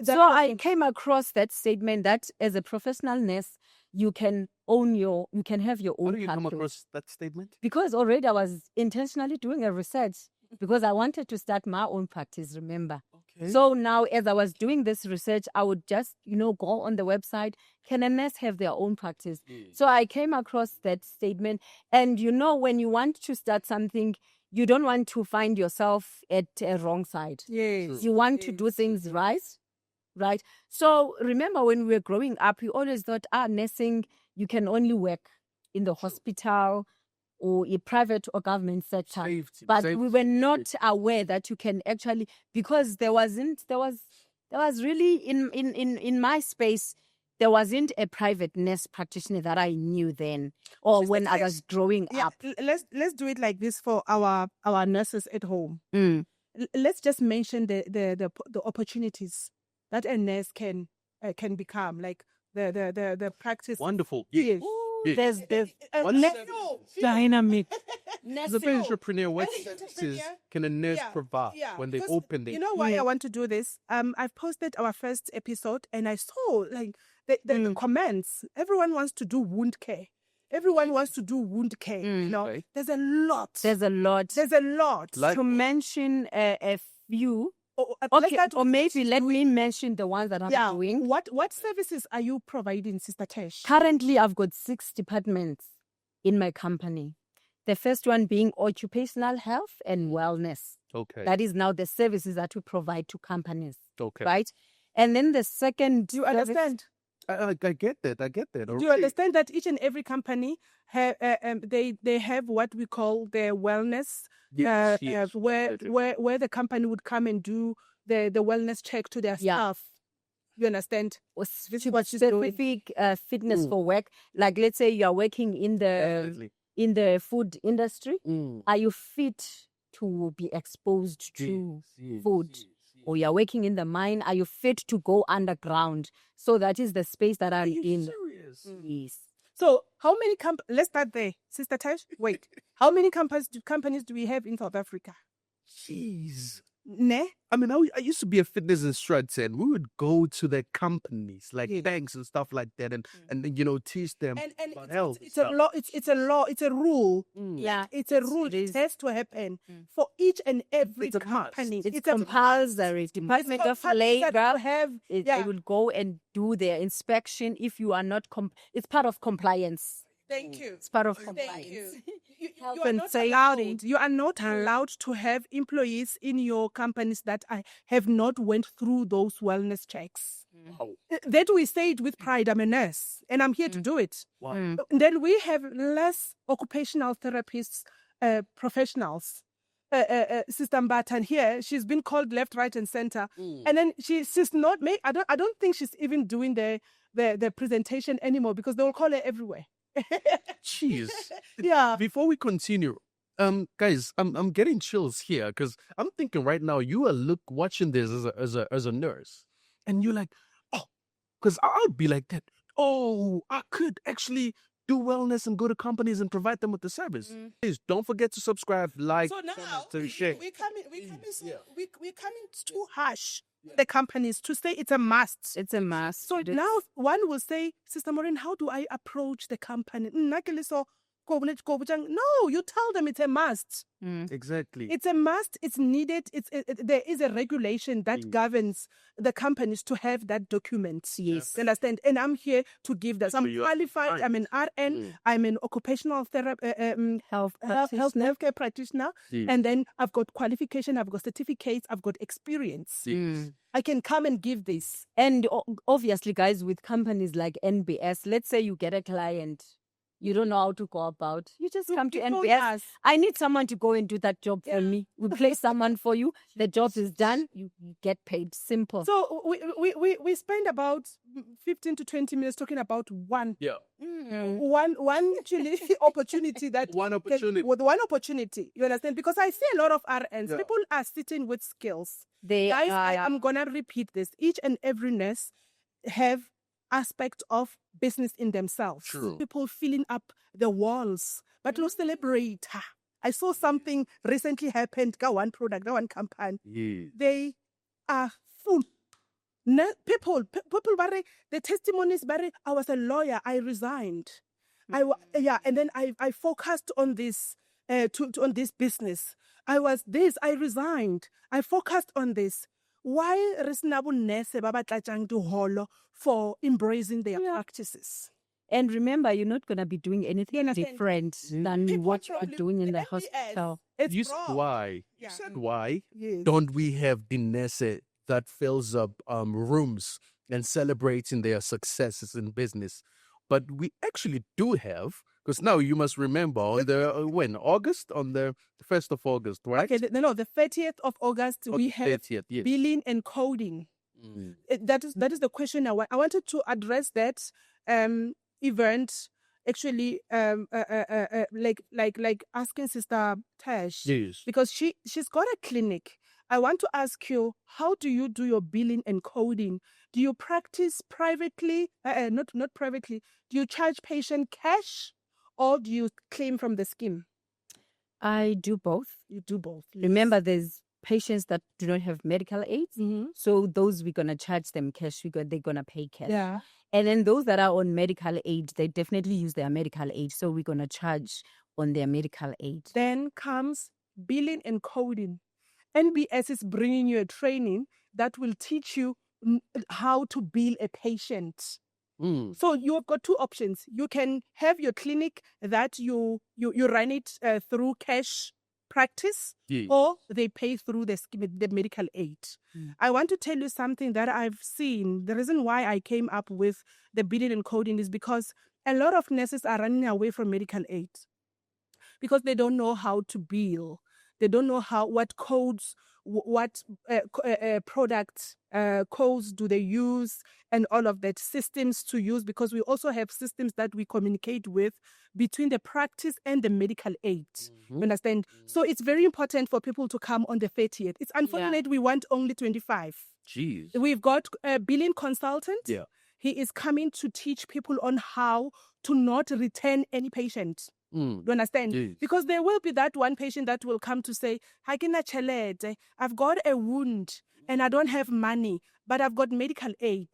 So I came across that statement that as a professional nurse, you can have your own. How do you come practice. across that statement? Because already I was intentionally doing a research because I wanted to start my own practice, remember. Okay. So now as I was doing this research, I would just, go on the website. Can a nurse have their own practice? So I came across that statement. And when you want to start something, you don't want to find yourself at a wrong side. Yes. You want to do things right? So remember when we were growing up, we always thought, nursing, you can only work in the hospital or a private or government sector. But we were not aware that you can actually, because there was really in my space, there wasn't a private nurse practitioner that I knew then or when I was growing up. Let's do it like this for our nurses at home. Let's just mention the opportunities that a nurse can become, like the practice. Wonderful. Yes. There's dynamic. As an entrepreneur, what services can a nurse provide when they open it? You know why I want to do this? I've posted our first episode and I saw like the comments. Everyone wants to do wound care. Everyone wants to do wound care. Right. There's a lot. Like, to mention a few. Okay, or maybe let me mention the ones that I'm doing. What services are you providing, Sister Tesh? Currently, I've got 6 departments in my company. The first one being occupational health and wellness. Okay. That is now the services that we provide to companies. Okay. Right? And then the second... Do you understand? I get that. Do you understand that each and every company they have what we call their wellness, where the company would come and do the wellness check to their staff. You understand? Specific fitness for work. Like let's say you are working in the food industry. Are you fit to be exposed to food? Or you're working in the mine, are you fit to go underground? So that is the space that I'm in. Serious? Yes. So how many let's start there, Sister Tash. Wait. How many companies do we have in South Africa? Jeez. Ne? I mean, I used to be a fitness instructor, and we would go to the companies like banks and stuff like that, and teach them about health. It's a law. It's a law. It's a rule. Yeah, it's a rule. It has to happen for each and every company. It's compulsory. Department of Labor they will go and do their inspection if you are not. It's part of compliance. Thank you. It's part of compliance. Thank you. You are not allowed to have employees in your companies that have not went through those wellness checks. Wow. That we say it with pride. I'm a nurse and I'm here to do it. Wow. Then we have less occupational therapists, professionals. Sister Mbatan here, she's been called left, right, and center, and then she's not. I don't think she's even doing the presentation anymore because they will call her everywhere. Jeez. Yeah. Before we continue, guys, I'm getting chills here because I'm thinking right now you are watching this as a nurse, and you're like, oh, because I'll be like that. Oh, I could actually do wellness and go to companies and provide them with the service. Please don't forget to subscribe, like, so now to share. we're coming too harsh. The companies to say it's a must. It's a must. So now one will say, Sister Maureen, how do I approach the company? No, you tell them it's a must. Exactly. It's a must. It's needed. There is a regulation that governs the companies to have that document. Yes. Understand? And I'm here to give that. I'm qualified. I'm an RN. I'm an occupational healthcare practitioner. And then I've got qualification. I've got certificates. I've got experience. I can come and give this. And obviously, guys, with companies like NBS, let's say you get a client. You don't know how to go about. You just come to NBS. I need someone to go and do that job for me. We place someone for you. The job is done. You get paid. Simple. So we spend about 15 to 20 minutes talking about one. Yeah. One actually opportunity that one opportunity. With one opportunity. You understand? Because I see a lot of RNs. People are sitting with skills. I'm gonna repeat this. Each and every nurse have aspect of business in themselves. True. People filling up the walls, but no celebrate. I saw something recently happened. Got one product, got one company. Yeah. They are full. People, the testimonies, I was a lawyer, I resigned. And then I focused on this, on this business. I resigned. I focused on this. Why reasonable nurse baba tlatjang diholo for embracing their practices? And remember, you're not going to be doing anything understand? different than People what you're probably- doing in the NBS, hospital. It's You said wrong. why? Yeah. You said why? Yes. Don't we have the nurse that fills up rooms and celebrating their successes in business? But we actually do have, because now you must remember on the August, on the 1st of August, right? Okay, the 30th of August, On we the have 30th, yes. billing and coding. Mm. That is the question I wanted to address that event actually like asking Sister Tash, Yes. because she's got a clinic. I want to ask you, how do you do your billing and coding? Do you practice privately? Not privately. Do you charge patient cash, or do you claim from the scheme? I do both. You do both. Remember, there's patients that do not have medical aids. Mm-hmm. So those we're going to charge them cash. They're going to pay cash. Yeah. And then those that are on medical aid, they definitely use their medical aid. So we're going to charge on their medical aid. Then comes billing and coding. NBS is bringing you a training that will teach you how to bill a patient. Mm. So you've got two options. You can have your clinic that you run it through cash practice, Yes. or they pay through the medical aid. Mm. I want to tell you something that I've seen. The reason why I came up with the billing and coding is because a lot of nurses are running away from medical aid because they don't know how to bill. They don't know what codes, what product codes do they use, and all of that, systems to use, because we also have systems that we communicate with between the practice and the medical aid. Mm-hmm. You understand? So it's very important for people to come on the 30th. It's unfortunate we want only 25. Jeez. We've got a billing consultant. Yeah. He is coming to teach people on how to not return any patient. Mm. Do you understand? Yes. Because there will be that one patient that will come to say, "Ha kena tjhelete, I've got a wound and I don't have money, but I've got medical aid."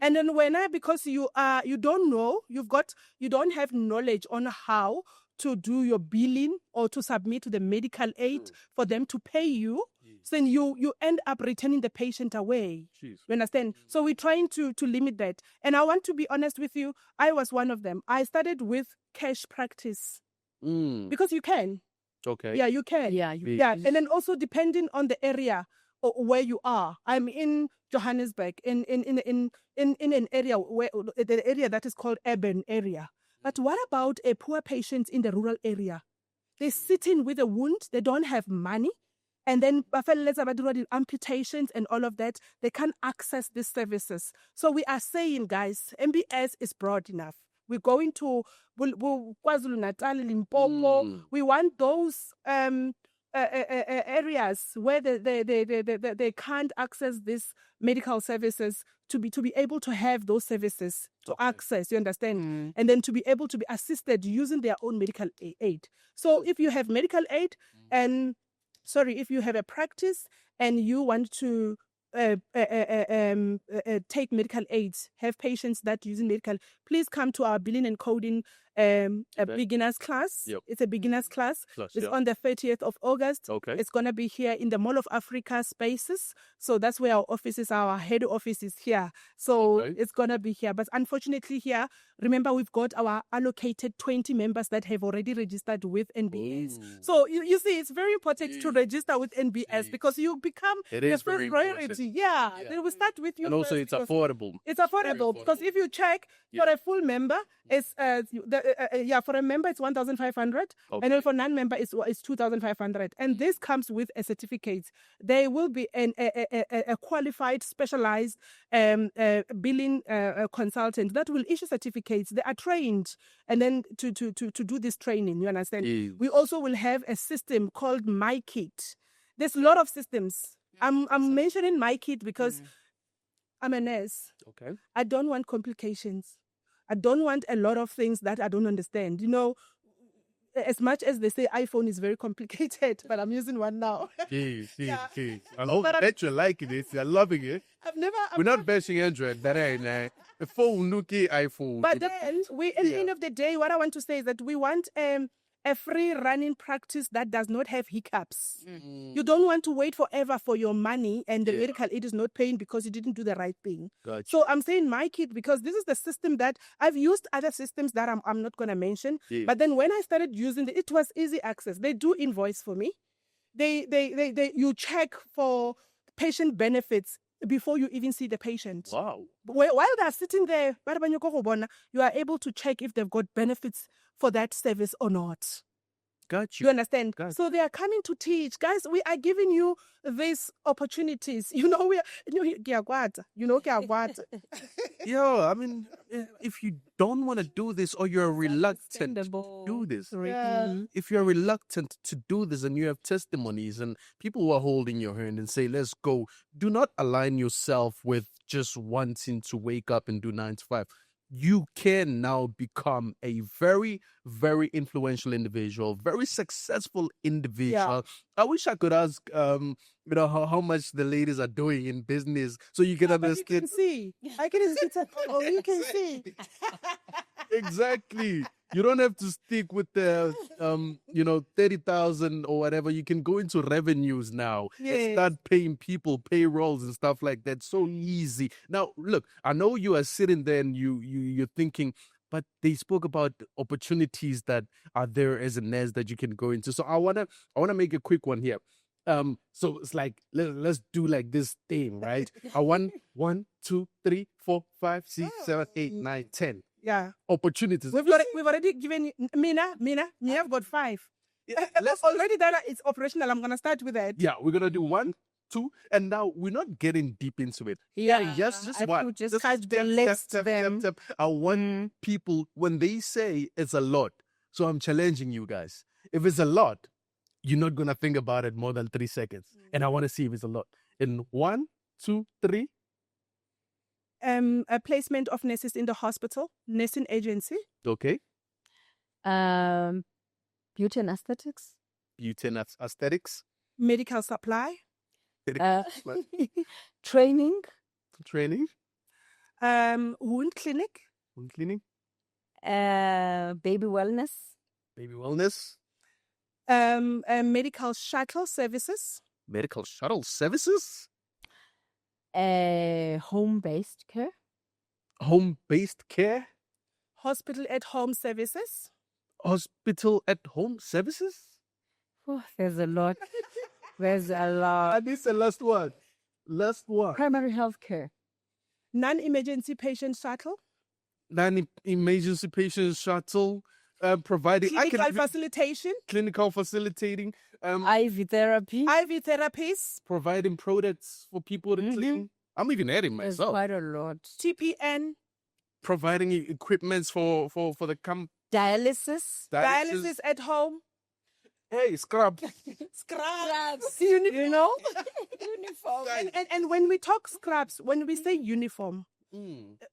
And then because you don't know, you don't have knowledge on how to do your billing or to submit to the medical aid for them to pay you, so then you end up returning the patient away. Jeez. You understand? So we're trying to limit that. And I want to be honest with you, I was one of them. I started with cash practice. Mm. Because you can. Okay. Yeah, you can. Yeah, Yeah. And then also depending on the area or where you are. I'm in Johannesburg, in an area where the area that is called urban area. But what about a poor patient in the rural area? They're sitting with a wound, they don't have money, and then amputations and all of that, they can't access these services. So we are saying, guys, NBS is broad enough. We're going to KwaZulu-Natal, Limpopo. We want those areas where they can't access these medical services to be able to have those services to access, you understand? And then to be able to be assisted using their own medical aid. So if you have medical aid if you have a practice and you want to take medical aids, have patients that using medical, please come to our billing and coding beginners class. Yep. It's a beginners class. It's yeah. on the 30th of August. Okay. It's going to be here in the Mall of Africa spaces. So that's where our office is. Our head office is here. So it's going to be here. But unfortunately here, remember, we've got our allocated 20 members that have already registered with NBS. Ooh. So you see, it's very important to register with NBS because you become It the is first very priority. important. Yeah, they will start with you. And also, first it's because affordable. It's affordable because if you check for a full member, it's for a member it's 1,500, and then for non-member it's 2,500, and this comes with a certificate. There will be a qualified, specialized billing consultant that will issue certificates. They are trained, and then to do this training. You understand? Yes. We also will have a system called MyKit. There's a lot of systems. I'm mentioning MyKit because I'm a nurse. Okay. I don't want complications. I don't want a lot of things that I don't understand. You know, as much as they say iPhone is very complicated, but I'm using one now. Jeez. Yeah. I hope But that you're liking it. You're loving it. I've never. We're not bashing Android. That ain't a phone, Nuki iPhone. But then at the end of the day, what I want to say is that we want a free running practice that does not have hiccups. You don't want to wait forever for your money and the medical aid is not paying because you didn't do the right thing. Gotcha. So I'm saying my kid, because this is the system that I've used other systems that I'm not going to mention. Yeah. But then when I started using it was easy access. They do invoice for me. You check for patient benefits before you even see the patient. Wow. While they're sitting there, you are able to check if they've got benefits for that service or not. Got You understand? Got So they are coming to teach. Guys, we are giving you these opportunities. You know, Yo, I mean, if you don't want to do this or you're reluctant to do this, if you're reluctant to do this and you have testimonies and people who are holding your hand and say, let's go, do not align yourself with just wanting to wake up and do 9 to 5. You can now become a very, very influential individual, very successful individual. I wish I could ask, how much the ladies are doing in business so you can understand. You can see. I can see. Oh, you can see. Exactly. You don't have to stick with the 30,000 or whatever. You can go into revenues now and start paying people payrolls and stuff like that. So easy. Now, look, I know you are sitting there and you're thinking, but they spoke about opportunities that are there as a nurse that you can go into. So I wanna make a quick one here. So it's like let's do like this thing, right? I want 1, 2, 3, 4, 5, 6, 7, 8, 9, 10. Yeah. Opportunities. We've already given Mina, you have got 5. Yeah, already that it's operational. I'm gonna start with that. Yeah, we're gonna do 1, 2, and now we're not getting deep into it. Just I one. could just catch the list them. I want people when they say it's a lot. So I'm challenging you guys. If it's a lot, you're not gonna think about it more than 3 seconds. And I want to see if it's a lot. In 1, 2, 3. A placement of nurses in the hospital, nursing agency. Okay. Beauty and aesthetics. Beauty and aesthetics. Medical supply. Training. Training. Wound clinic. Wound cleaning. Baby wellness. Baby wellness. Medical shuttle services. Medical shuttle services. Home-based care. Home-based care. Hospital at home services. Hospital at home services. Oh, there's a lot. There's a lot. And this is the last one. Last one. Primary health care. Non-emergency patient shuttle. Non-emergency patient shuttle. Providing clinical facilitating. IV therapy. IV therapies. Providing products for people to clean. I'm even adding There's myself. quite a lot. TPN. Providing equipments for the Dialysis. Dialysis at home. Hey, scrub. Scrubs. Uniform. And when we talk scrubs, when we say uniform,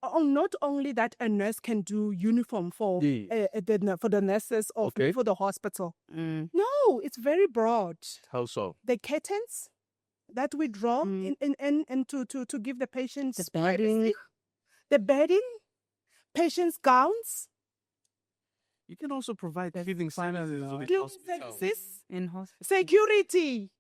not only that a nurse can do uniform for the nurses or for the hospital. No, it's very broad. How so? The curtains that we draw and to give the patients the bedding, patients' gowns. You can also provide cleaning services in hospital. Security.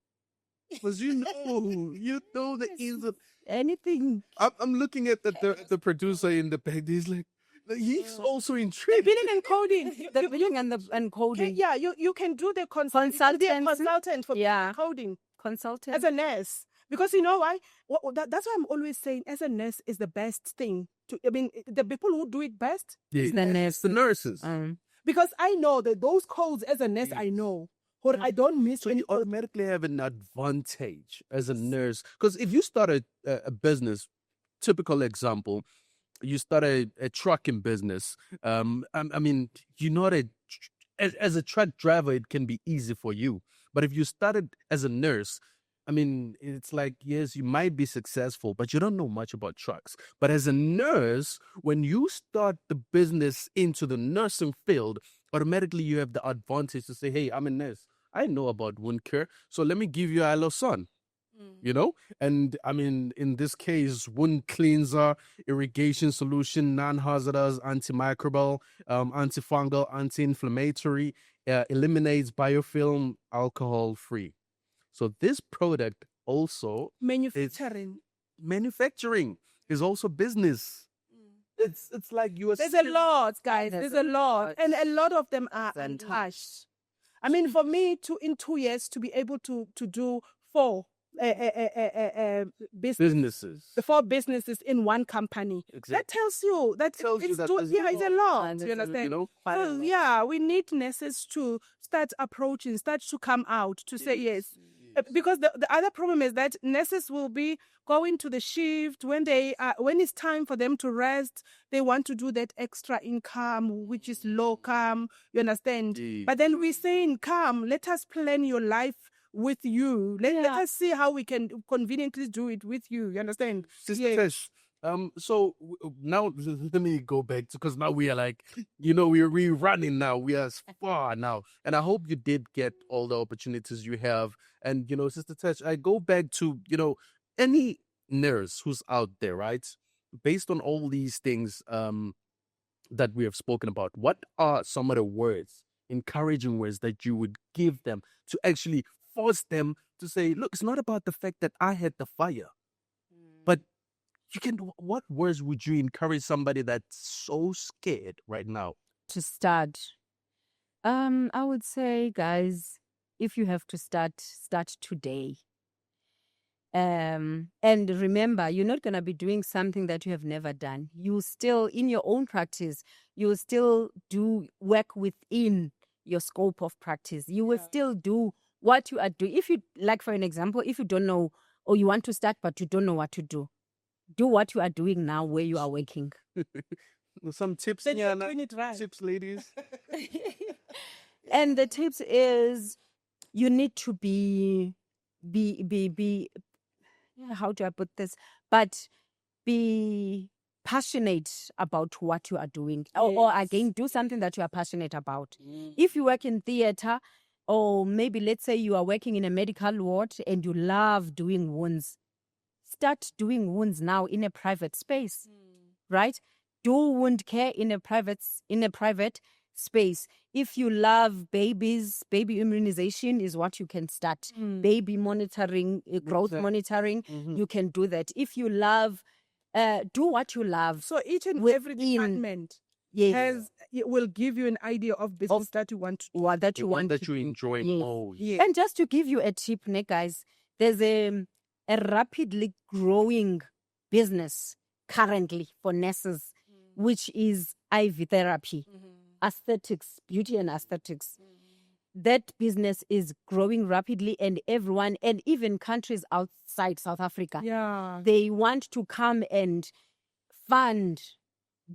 Because you know the ins of anything. I'm looking at the producer in the back. He's like, he's also intrigued. The billing and coding. The billing and coding. Yeah, you can do the consultant for coding. Consultant. As a nurse. Because you know why? That's why I'm always saying as a nurse is the best thing. The people who do it best is the nurse. The nurses. Because I know that those codes as a nurse, I know. Or I don't miss. So you automatically have an advantage as a nurse. Because if you start a business, typical example, you start a trucking business. I mean, you're not as a truck driver, it can be easy for you. But if you started as a nurse, I mean, it's like, yes, you might be successful, but you don't know much about trucks. But as a nurse, when you start the business into the nursing field, automatically you have the advantage to say, hey, I'm a nurse. I know about wound care, so let me give you Aloson. You know, and I mean, in this case, wound cleanser, irrigation solution, non-hazardous, antimicrobial, antifungal, anti-inflammatory, eliminates biofilm, alcohol-free. So this product also manufacturing is also business. It's like you are. There's a lot, guys. There's a lot, and a lot of them are untouched. I mean, for me, in 2 years to be able to do 4 businesses, the 4 businesses in one company. Exactly. That tells you that it's a lot. You understand? You know? So yeah, we need nurses to start to come out to say yes. Because the other problem is that nurses will be going to the shift when it's time for them to rest. They want to do that extra income, which is locum. You understand? But then we're saying, come, let us plan your life with you. Let us see how we can conveniently do it with you. You understand? Sister Tesh, so now let me go back because now we are like, you know, we're running now. We are far now, and I hope you did get all the opportunities you have. And you know, Sister Tesh, I go back to, you know, any nurse who's out there, right? Based on all these things that we have spoken about, what are some of the words, encouraging words that you would give them to actually force them to say, look, it's not about the fact that I had the fire, but what words would you encourage somebody that's so scared right now to start? I would say, guys, if you have to start today. And remember, you're not going to be doing something that you have never done. You still, in your own practice, you will still do work within your scope of practice. You will still do what you are doing. If you, like, for an example, if you don't know or you want to start but you don't know what to do what you are doing now where you are working. Some tips, tips, ladies. And the tips is you need to be how do I put this? But be passionate about what you are doing. Or again, do something that you are passionate about. If you work in theater, or maybe let's say you are working in a medical ward and you love doing wounds, start doing wounds now in a private space, right? Do wound care in a private space. If you love babies, baby immunization is what you can start. Baby monitoring, growth monitoring, you can do that. If you love, do what you love. So each and every department will give you an idea of business that you want to do. What that you want that you enjoy most. And just to give you a tip, guys, there's a rapidly growing business currently for nurses, which is IV therapy, aesthetics, beauty and aesthetics. That business is growing rapidly, and everyone, and even countries outside South Africa, they want to come and fund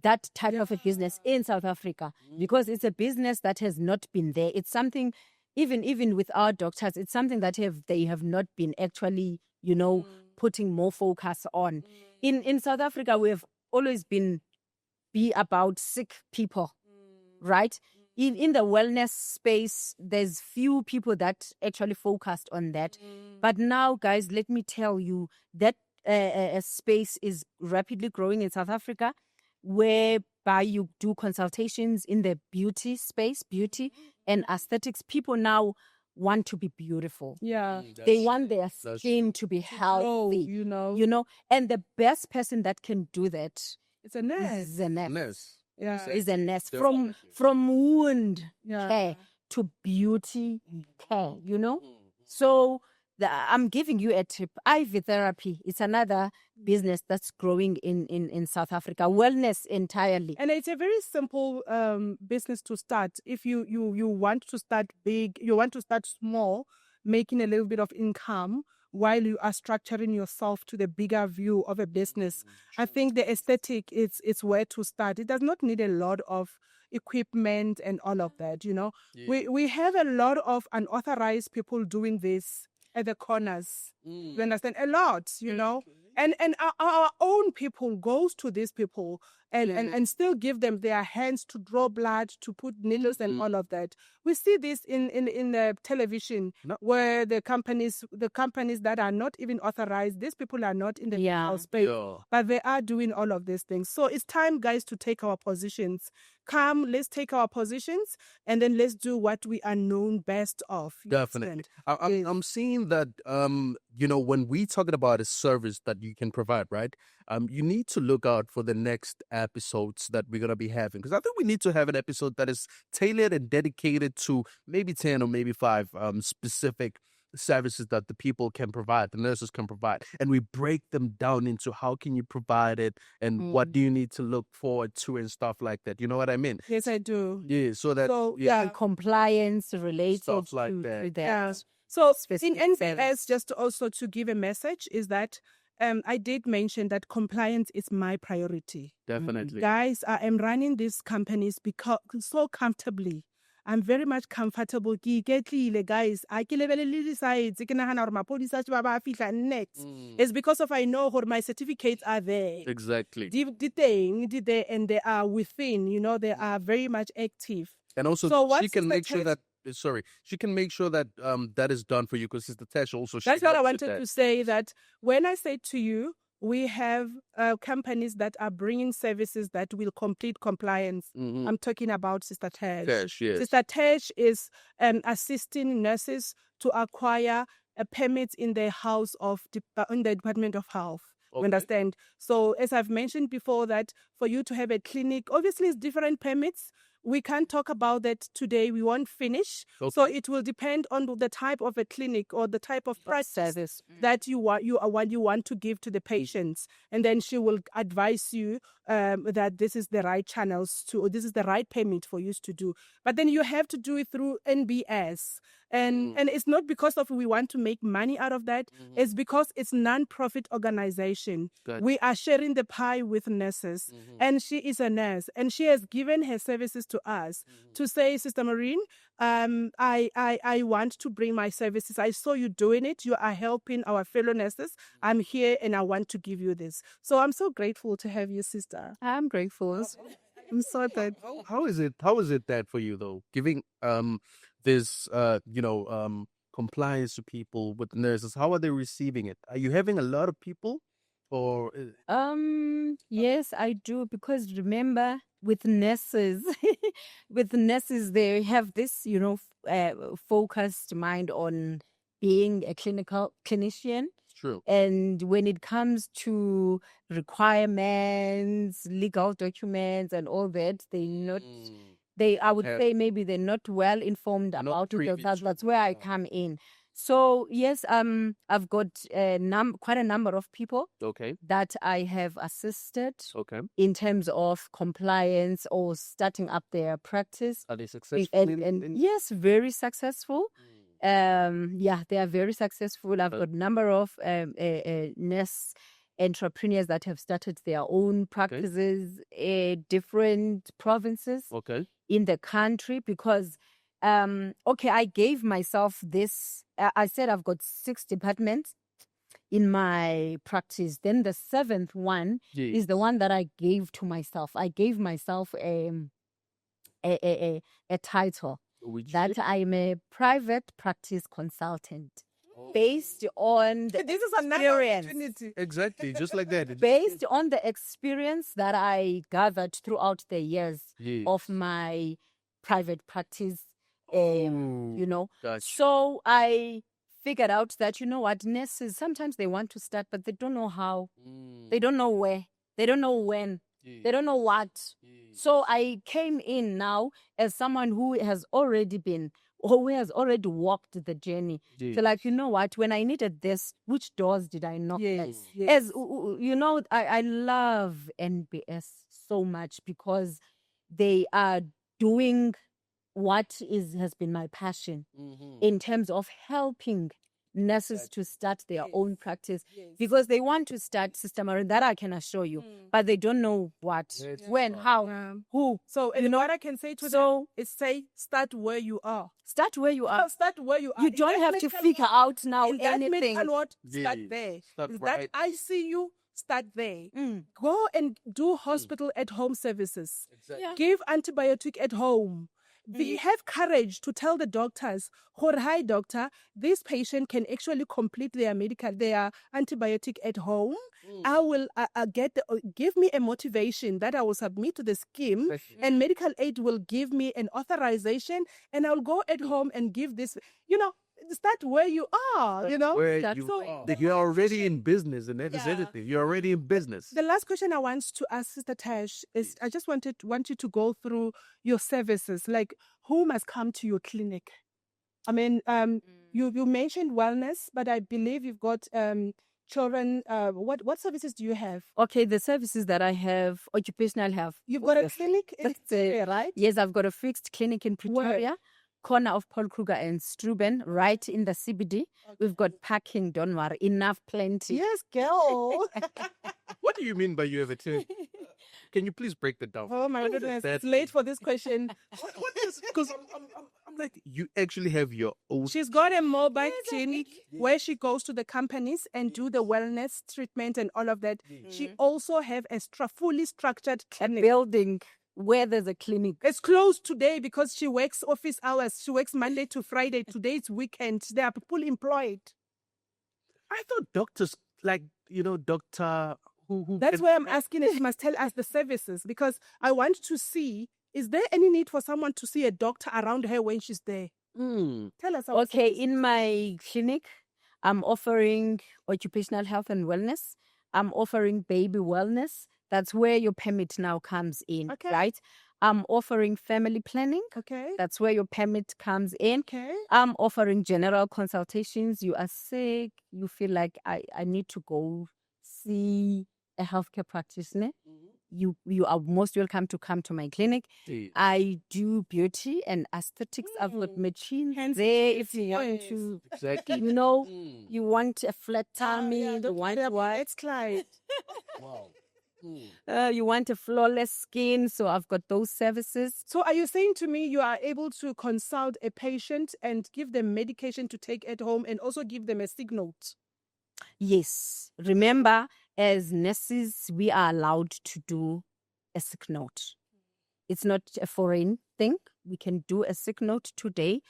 that type of a business in South Africa because it's a business that has not been there. It's something, even with our doctors, it's something that they have not been actually, putting more focus on. In South Africa, we have always be about sick people, right? In the wellness space, there's few people that actually focused on that. But now, guys, let me tell you that a space is rapidly growing in South Africa, whereby you do consultations in the beauty space, beauty and aesthetics. People now want to be beautiful. They want their skin to be healthy, you know. And the best person that can do that is a nurse. Is a nurse. Is a nurse. From wound care to beauty care, So I'm giving you a tip. IV therapy, it's another business that's growing in South Africa. Wellness entirely. And it's a very simple business to start. If you want to start big, you want to start small, making a little bit of income while you are structuring yourself to the bigger view of a business. I think the aesthetic, it's where to start. It does not need a lot of equipment and all of that, We have a lot of unauthorized people doing this at the corners. You understand? A lot, And our own people goes to these people and still give them their hands to draw blood, to put needles and all of that. We see this in the television where the companies that are not even authorized, these people are not in the medical space, but they are doing all of these things. So it's time, guys, to take our positions. Come, let's take our positions, and then let's do what we are known best of. Definitely. I'm seeing that, when we talking about a service that you can provide, right? You need to look out for the next episodes that we're going to be having. Because I think we need to have an episode that is tailored and dedicated to maybe 10 or maybe 5 specific services that the people can provide, the nurses can provide, and we break them down into how can you provide it and what do you need to look forward to and stuff like that. You know what I mean? Yes, I do. Yeah, so that and compliance related stuff like to that. Yeah. So specific in service. NBS, just also to give a message is that I did mention that compliance is my priority. Definitely. Guys, I am running these companies because so comfortably. I'm very much comfortable. Ke iketlile, guys. I ke lebelele di-sides. Ke nagana gore mapodisa ba ba fihla next. It's because of I know gore my certificates are there. Exactly. Di there, and they are within, they are very much active. And also, So she can make sure that that is done for you, because Sister Tesh also. That's what I wanted to say, that when I say to you, we have companies that are bringing services that will complete compliance. I'm talking about Sister Tesh. Yes. Sister Tesh is assisting nurses to acquire permits in the in the Department of Health. Okay. Understand? So as I've mentioned before, that for you to have a clinic, obviously it's different permits. We can't talk about that today. We won't finish. Okay. So it will depend on the type of a clinic or the type of practice that you want to give to the patients. And then she will advise you that this is the right channels or this is the right permit for you to do. But then you have to do it through NBS. And it's not because of we want to make money out of that. It's because it's non-profit organization. Gotcha. We are sharing the pie with nurses. And she is a nurse. And she has given her services to us to say, Sister Maureen, I want to bring my services. I saw you doing it. You are helping our fellow nurses. I'm here and I want to give you this. So I'm so grateful to have you, sister. I'm grateful. I'm so that. How is it that for you, though, giving this compliance to people with nurses? How are they receiving it? Are you having a lot of people, or yes, I do, because remember, with nurses they have this focused mind on being a clinician. True. And when it comes to requirements, legal documents and all that, I would say maybe they're not well informed about it themselves. That's where I come in. So yes, I've got quite a number of people that I have assisted in terms of compliance or starting up their practice. Are they successful? And yes, very successful. They are very successful. I've got a number of nurse entrepreneurs that have started their own practices in different provinces in the country, because I gave myself this. I said I've got 6 departments in my practice. Then the 7th one is the one that I gave to myself. I gave myself a title that I'm a private practice consultant. Based on the This is experience. another opportunity. Exactly, just like that. Based on the experience that I gathered throughout the years of my private practice, Gotcha. So I figured out that, nurses, sometimes they want to start, but they don't know how. They don't know where. They don't know when. They don't know what. So I came in now as someone who has already been, or who has already walked the journey. So when I needed this, which doors did I knock at? As I love NBS so much, because they are doing what has been my passion in terms of helping nurses to start their Yes. own practice Yes. because they want to start Sister Maureen. That I can assure you, but they don't know what, Where to when, start. how, who. So, You and know, what I can say to them So is say, start where you are. start where you are. Start where you are. You In don't that have to medical figure ward- out now in that anything. medical ward, start Yes. there. Start Is right. that ICU, start there. Mm. Go and do hospital at home services. Exactly. Yeah. Give antibiotic at home. Have courage to tell the doctors, hi doctor, this patient can actually complete their antibiotic at home. I will give me a motivation that I will submit to the scheme, and medical aid will give me an authorization, and I'll go at home and give this. Start where you are. Where That's you so are. the You're already in business, and that is Yeah. everything. You're already in business. The last question I want to ask Sister Tash is, I just want you to go through your services, like who must come to your clinic. I mean, you mentioned wellness, but I believe you've got children. What services do you have? Okay, the services that I have, occupational health. You've got a Yes. clinic in That's it. Pretoria, right? Yes, I've got a fixed clinic in Pretoria, corner of Paul Kruger and Struben, right in the CBD. We've got parking, don't worry, enough, plenty. Yes, girl. What do you mean by you have a clinic? Can you please break that down? Oh my What is goodness, that? it's late for this question. What is? Because I'm like, you actually have your own. She's got a mobile clinic where she goes to the companies and do the wellness treatment and all of that. She also have a fully structured A clinic. building where there's a clinic. It's closed today because she works office hours. She works Monday to Friday. Today it's weekend. There are people employed. I thought doctors, like, doctor who. That's can- why I'm asking if she must tell us the services, because I want to see, is there any need for someone to see a doctor around her when she's there? Hmm. Tell us. our Okay, services. in my clinic, I'm offering occupational health and wellness. I'm offering baby wellness. That's where your permit now comes in, Okay. right? I'm offering family planning. Okay. That's where your permit comes in. Okay. I'm offering general consultations. You are sick. You feel like I need to go see a healthcare practitioner. You are most welcome to come to my clinic. Yeah. I do beauty and aesthetics. I've got machines Hence there beauty, if you want yes. to, Exactly. you want a flat tummy, you want what? It's Clyde. Wow. You want a flawless skin. So I've got those services. So are you saying to me you are able to consult a patient and give them medication to take at home and also give them a sick note? Yes. Remember, as nurses, we are allowed to do a sick note. It's not a foreign thing. We can do a sick note today.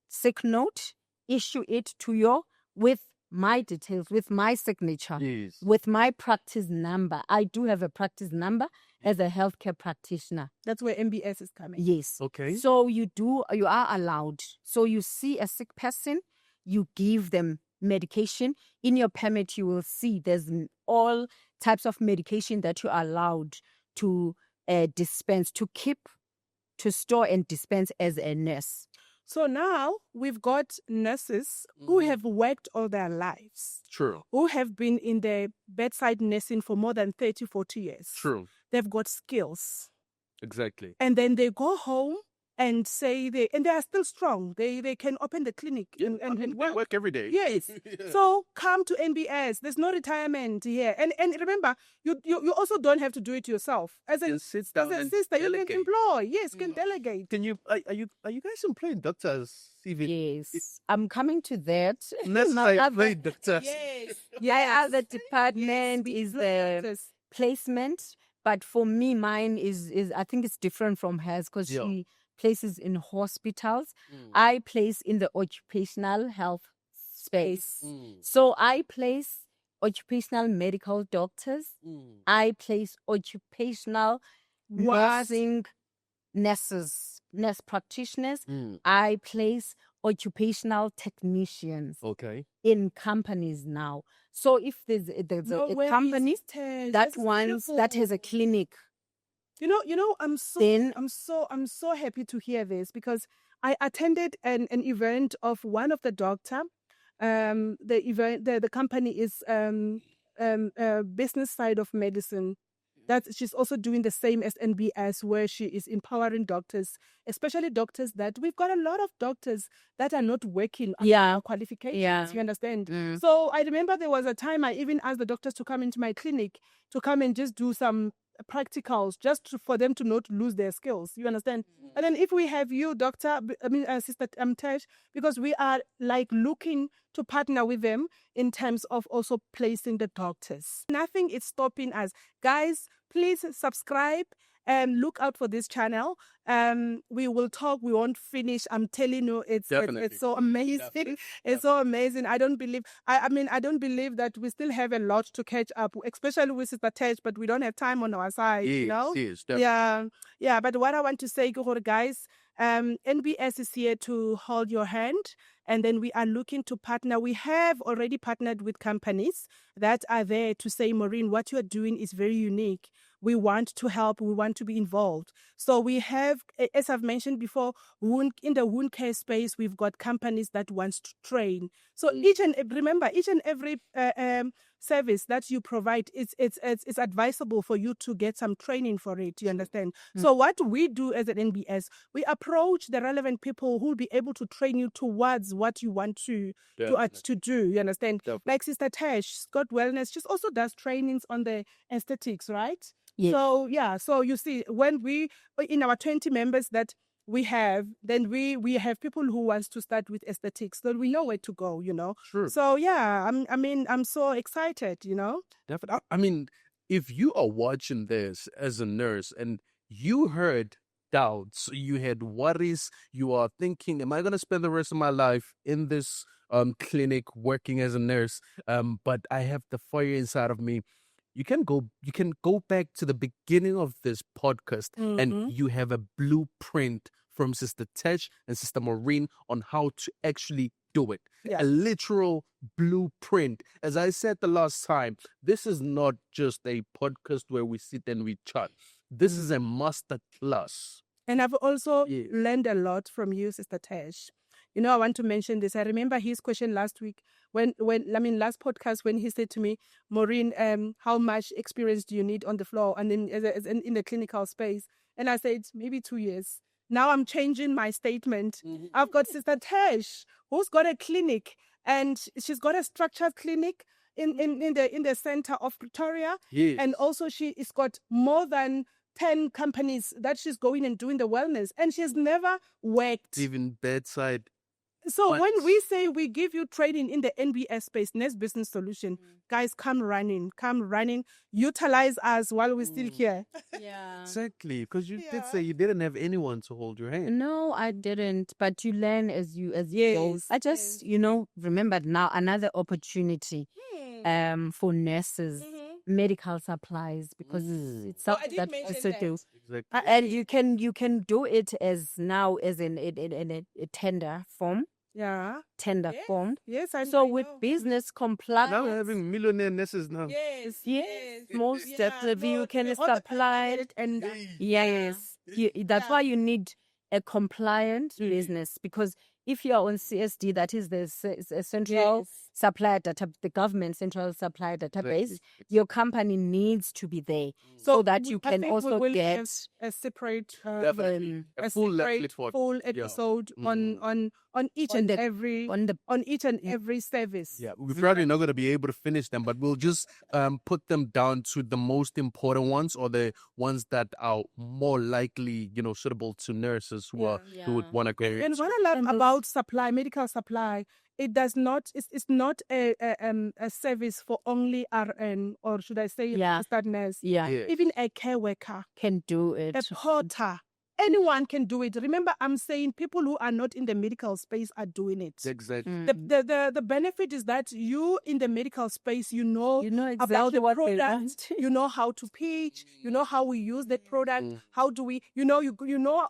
Sick note, issue it to you with my details, with my signature, Yes. with my practice number. I do have a practice number as a healthcare practitioner. That's where NBS is coming. Yes. Okay. So you are allowed. So you see a sick person, you give them medication. In your permit, you will see there's all types of medication that you are allowed to dispense, to keep, to store and dispense as a nurse. So now we've got nurses who have worked all their lives, True. who have been in the bedside nursing for more than 30, 40 years. True. They've got skills. Exactly. And then they go home and say they are still strong. They can open the clinic and work every day. Yes. So come to NBS. There's no retirement here. And remember, you also don't have to do it yourself. As a Just sit down as a and sister, you can delegate. employ. Yes, you can delegate. Can you? Are you guys employing doctors? Even Yes. I'm coming to that. nurses My are other- employing doctors. Yes. My other department is the placement, but for me, mine is I think it's different from hers because Yeah. she places in hospitals. I place in the occupational health space. So I place occupational medical doctors. I place occupational nursing nurses, nurse practitioners. I place occupational technicians Okay. in companies now. So if there's a company that has a clinic, You know, I'm so happy to hear this because I attended an event of one of the doctor. The company is business side of medicine. she's also doing the same as NBS, where she is empowering doctors, especially doctors that we've got a lot of doctors that are not working on our qualifications. You understand? So I remember there was a time I even asked the doctors to come into my clinic to come and just do some practicals for them to not lose their skills. You understand? And then if we have you, Sister Tesh, because we are like looking to partner with them in terms of also placing the doctors. Nothing is stopping us. Guys, please subscribe and look out for this channel. We will talk. We won't finish. I'm telling you, it's so amazing. It's so amazing. I don't believe that we still have a lot to catch up, especially with Sister Tej, but we don't have time on our side. You know? Yes, yeah. But what I want to say, guys, NBS is here to hold your hand, and then we are looking to partner. We have already partnered with companies that are there to say, Maureen, what you are doing is very unique. We want to help. We want to be involved. So we have, as I've mentioned before, in the wound care space, we've got companies that wants to train. So each and every service that you provide, it's advisable for you to get some training for it. You understand? So what we do as an NBS, we approach the relevant people who will be able to train you towards what you want to do. You understand? Like Sister Tesh, Scott Wellness, she also does trainings on the aesthetics, right? Yes. So you see, when we, in our 20 members that we have, then we have people who wants to start with aesthetics, so we know where to go, you know. Sure. So yeah, I'm so excited, you know. Definitely. I mean, if you are watching this as a nurse and you heard doubts, you had worries, you are thinking, am I going to spend the rest of my life in this clinic working as a nurse? But I have the fire inside of me. You can go back to the beginning of this podcast and you have a blueprint from Sister Tej and Sister Maureen on how to actually do it. Yeah. A literal blueprint. As I said the last time, this is not just a podcast where we sit and we chat. This is a master class. And I've also learned a lot from you, Sister Tesh. You know, I want to mention this. I remember his question last week last podcast, when he said to me, Maureen, how much experience do you need on the floor and in the clinical space? And I said, maybe 2 years. Now I'm changing my statement. I've got Sister Tesh, who's got a clinic, and she's got a structured clinic in the center of Pretoria. Yes. And also she has got more than 10 companies that she's going and doing the wellness, and she's never worked. Even bedside. So when we say we give you training in the NBS space, Next Business Solution, guys, come running, utilize us while we're still here. Yeah. Exactly, because you did say you didn't have anyone to hold your hand. No, I didn't. But you learn as you go. I just, remembered now another opportunity for nurses, medical supplies, because it's something that we also do. Exactly. And you can do it as now as in a tender form. Yeah. Tender form. Yes, So with business compliance. Now we're having millionaire nurses now. Yes. Most definitely you can supply it. And that's why you need a compliant business, because if you are on CSD, that is the central supplier data, the government central supplier database, your company needs to be there so that you can also get a separate full episode on each and every service. Yeah, we're probably not going to be able to finish them, but we'll just put them down to the most important ones, or the ones that are more likely, suitable to nurses who would want to go. And what I love about medical supply, it's not a service for only RN, or should I say registered nurse. Even a care worker can do it. A porter. Anyone can do it. Remember, I'm saying people who are not in the medical space are doing it. Exactly. The benefit is that you in the medical space, you know exactly about the what product, you know how to pitch, you know how we use that product, how do we, you know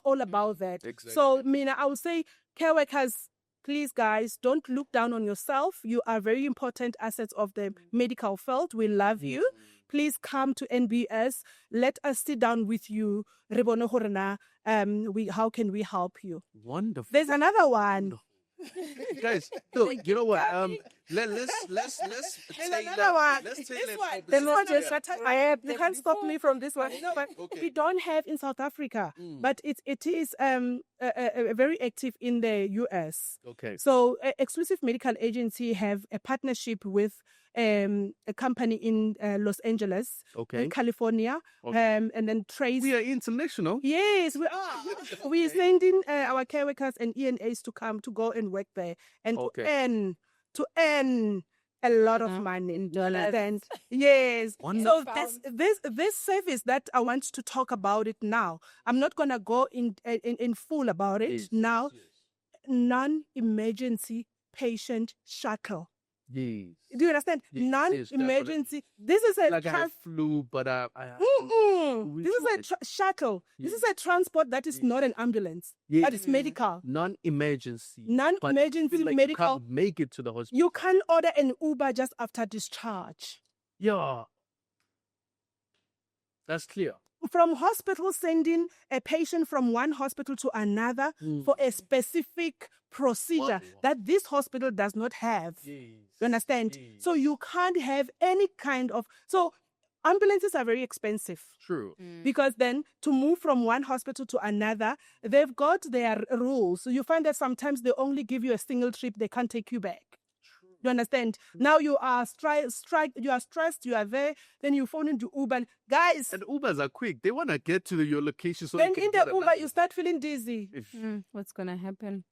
all about that. Exactly. So, Mina, I would say care workers, please, guys, don't look down on yourself. You are very important assets of the medical field. We love you. Please come to NBS. Let us sit down with you. How can we help you? Wonderful. There's another one. Guys, look, you know what? let's There's tailor. another one. Let's This tailor one. it for This the one system. is. I have. You can't stop me from this one. But Okay. we don't have in South Africa, Mm. but it is very active in the US. Okay. So, Exclusive Medical Agency have a partnership with a company in Los Angeles, Okay. California, Okay. and then Trace. We are international. Yes, we are. We're sending our care workers and ENAs to come to go and work there and Okay. to earn a lot of money in dollars. And yes, so Wonderful. this service that I want to talk about it now. I'm not gonna go in full about it Yes, now. yes, Non-emergency patient shuttle. yes. Do you understand? Yes, yes, Non-emergency. This is a Like I have flu, but this is a shuttle. This is a transport that is not an ambulance. Yes. That is medical. Non-emergency. Non-emergency Feel like medical. You can't make it to the hospital. You can order an Uber just after discharge. Yeah. That's clear. From hospital, sending a patient from one hospital to another for a specific procedure that this hospital does not have. Yes. You understand? Yes. So you can't have any kind of... So ambulances are very expensive. True. Because then to move from one hospital to another, they've got their rules. So you find that sometimes they only give you a single trip, they can't take you back. You understand? Now you are you are stressed, you are there, then you phone into Uber. Guys, And Ubers are quick. They want to get to your location so then you can in the get Uber another. you start feeling dizzy. What's going to happen?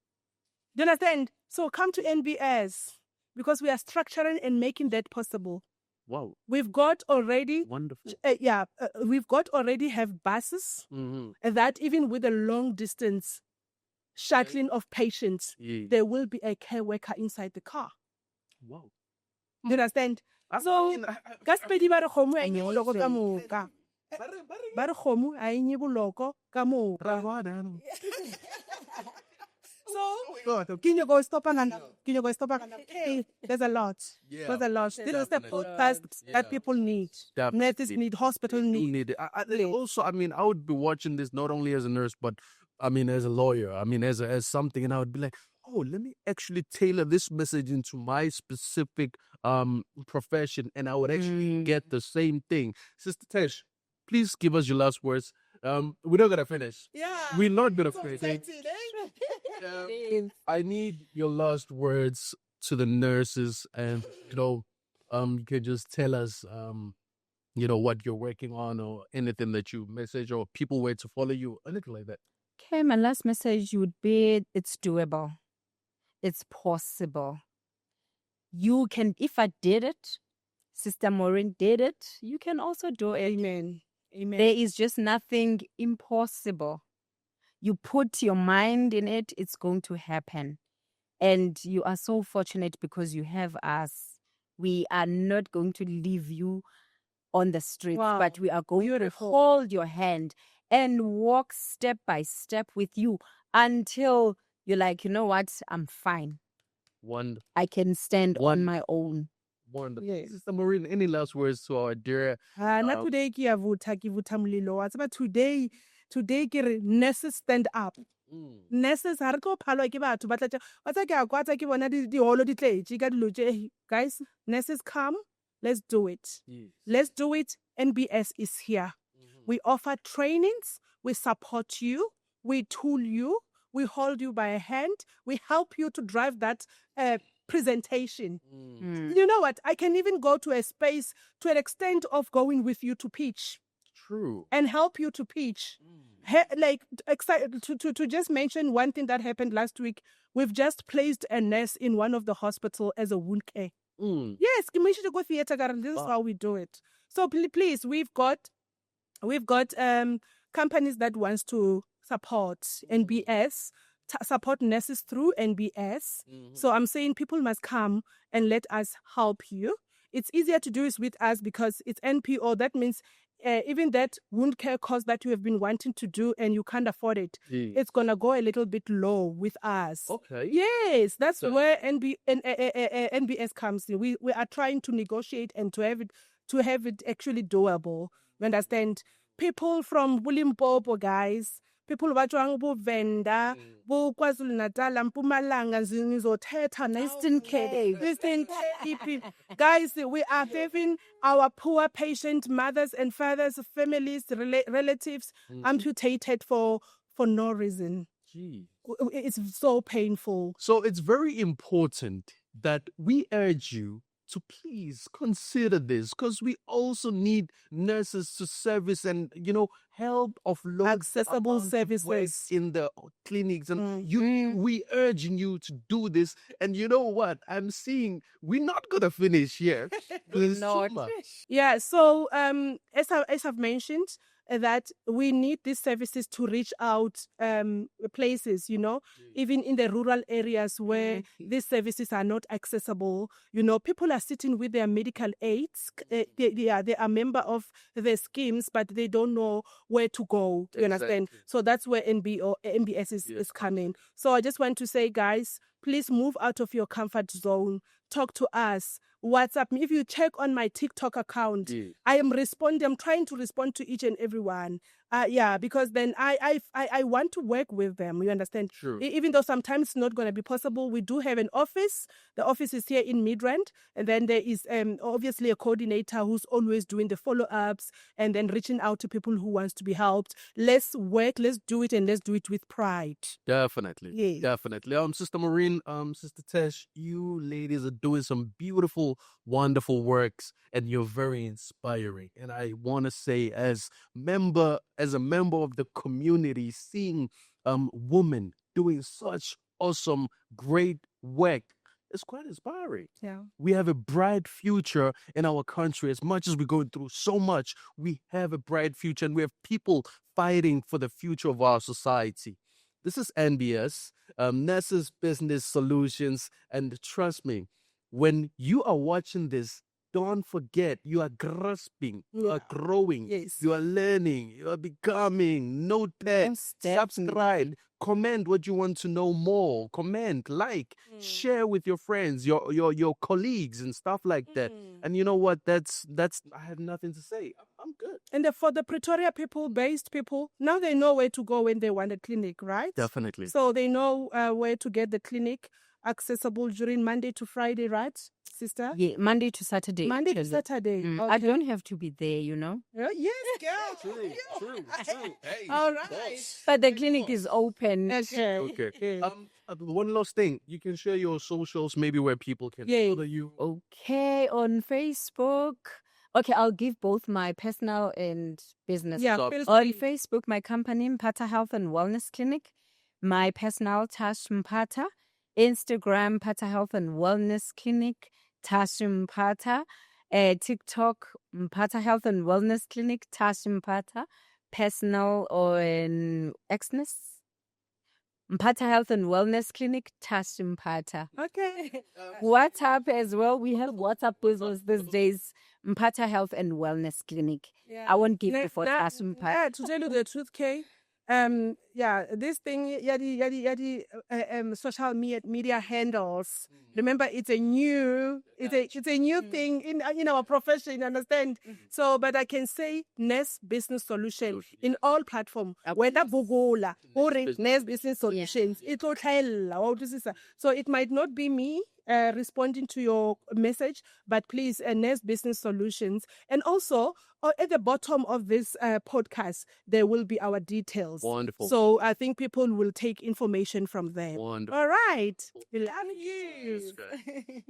Do you understand? So come to NBS because we are structuring and making that possible. Wow. We've got already, Wonderful. we've got already have buses that even with a long distance shuttling of patients, Yeah. there will be a care worker inside the car. Wow. Do you understand? So, ka Sepedi ba re kgomo ha e nye boloko ka moka. Ba re kgomo ha e nye boloko ka moka. So, can you go stop and hey, there's a lot. Yeah, There's a lot. This is the definitely. podcast that people need. Definitely. Nurses need, hospital You need. need it. Also, I mean, I would be watching this not only as a nurse, but I mean, as a lawyer. I mean, as something, and I would be like, oh, let me actually tailor this message into my specific profession, and I would actually get the same thing. Sister Tesh, please give us your last words. We're not gonna finish. Yeah. We're not gonna So finish. excited, I need your last words to the nurses, and you can just tell us, what you're working on, or anything that you message, or people where to follow you, anything like that. Okay, my last message would be it's doable. It's possible. You can, if I did it, Sister Maureen did it, you can also do it. Amen. Amen. There is just nothing impossible. You put your mind in it, it's going to happen. And you are so fortunate because you have us. We are not going to leave you on the streets, Wow. but we are going Beautiful. to hold your hand and walk step by step with you until you're like, you know what, I'm fine. Wonderful. I can stand One- on my own. Wonderful. Yes. Sister Maureen, any last words to our dear? Not today ke ya vutha ke vutha molelo wa tseba today ke re nurses stand up. Nurses ha re tlo phalwa ke batho ba tla wa tsa ke a kwatsa ke bona di holo di tletse ka dilo tse. Guys, nurses come, let's do it. Yes. Let's do it. NBS is here. We offer trainings, we support you, we tool you, we hold you by a hand, we help you to drive that presentation. You know what? I can even go to a space to an extent of going with you to pitch True. and help you to pitch. To just mention one thing that happened last week, we've just placed a nurse in one of the hospital as a wound care. Yes, this is how we do it. So please, we've got companies that wants to support NBS, support nurses through NBS. So I'm saying people must come and let us help you. It's easier to do it with us because it's NPO. That means even that wound care course that you have been wanting to do and you can't afford it, it's going to go a little bit low with us. Okay. Yes, that's where NBS comes in. We are trying to negotiate and to have it actually doable. You understand? people from Limpopo, guys. People batshwang Venda, KwaZulu-Natal, Mpumalanga, Ngizothetha, Eastern Cape. Eastern Cape. Guys, we are having our poor patient mothers and fathers, families, relatives amputated for no reason. Gee. It's so painful. So it's very important that we urge you to please consider this, because we also need nurses to service and, help offload Accessible amount of services. waste in the clinics. And we urging you to do this. And you know what? I'm seeing we're not going to finish here. There's so Not. much. Yeah, so as I've mentioned, that we need these services to reach out places, even in the rural areas where these services are not accessible. People are sitting with their medical aids. They are a member of the schemes, but they don't know where to go. You understand? Exactly. So that's where NBS is coming. So I just want to say, guys, please move out of your comfort zone. Talk to us. WhatsApp me. If you check on my TikTok account, I am responding. I'm trying to respond to each and every one. Because then I want to work with them. You understand? Sure. Even though sometimes it's not going to be possible, we do have an office. The office is here in Midrand, and then there is obviously a coordinator who's always doing the follow-ups and then reaching out to people who wants to be helped. Let's work. Let's do it, and let's do it with pride. Definitely. Yes. Definitely. Sister Maureen, Sister Tesh, you ladies are doing some beautiful, wonderful works, and you're very inspiring. And I want to say, as a member of the community, seeing women doing such awesome, great work, it's quite inspiring. Yeah. We have a bright future in our country. As much as we're going through so much, we have a bright future, and we have people fighting for the future of our society. This is NBS, NES's Business Solutions, and trust me, when you are watching this, don't forget, you are grasping, you are growing, Yes. you are learning, you are becoming. Notepad, Most definitely. subscribe, comment what you want to know more, comment, like, share with your friends, your colleagues and stuff like that. And you know what? That's I have nothing to say. I'm good. And for the Pretoria based people, now they know where to go when they want a clinic, right? Definitely. So they know where to get the clinic accessible during Monday to Friday, right, sister? Yeah, Monday to Saturday. Monday to actually. Saturday. I don't have to be there, Yes, girl. True. Hey, All right. boss. But the clinic is open. Okay. One last thing. You can share your socials, maybe where people can Yeah. follow you. Okay, on Facebook. Okay, I'll give both my personal and business. Yeah, Stop. feel On free. Facebook, my company, Mpata Health and Wellness Clinic. My personal, Tash Mpata. Instagram, Mpata Health and Wellness Clinic, Tash Mpata. TikTok, Mpata Health and Wellness Clinic, Tash Mpata. Personal on Xmas, Mpata Health and Wellness Clinic, Tash Mpata. Okay. WhatsApp as well. We have WhatsApp business these days. Mpata Health and Wellness Clinic. Yeah. I won't give you for Tash Mpata. Yeah, to tell you the truth, Kay, this thing, social media handles. Remember, it's a new thing in our profession. Understand? So, but I can say NES Business Solution in all platforms. Whether Google or NES Business Solutions, it will tell. So it might not be me responding to your message, but please, NES Business Solutions, and also at the bottom of this podcast, there will be our details. Wonderful. So I think people will take information from there. Wonderful. All right. We love you. That's good.